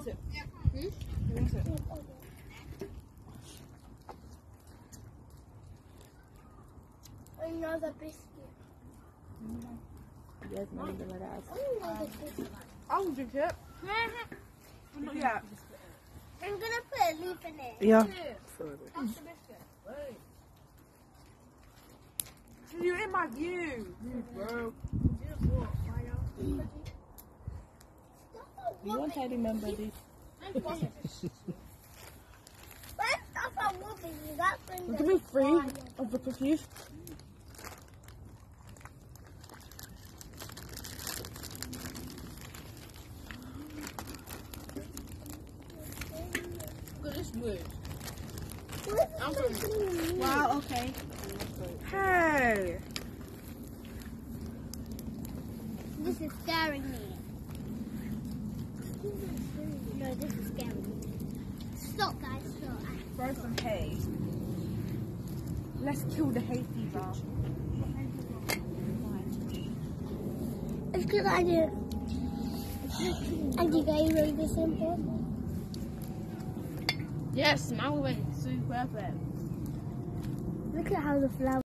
wants it? Who wants it? Another biscuit. Yes, Mommy, the red eyes. Another biscuit. I'll drink it. Not yet. I'm gonna put a leaf in it. Yeah. That's the biscuit. You're in my view. Bro. You want to remember this? Give me 3 of the cookies. Look at this wood. Wow, okay. Hey. This is scaring me. No, this is scaring me. Stop, guys, stop. Throw some hay. Let's kill the hay fever. It's a good idea. And you guys really be simple? Yes, mine went super perfect. Look at how the flower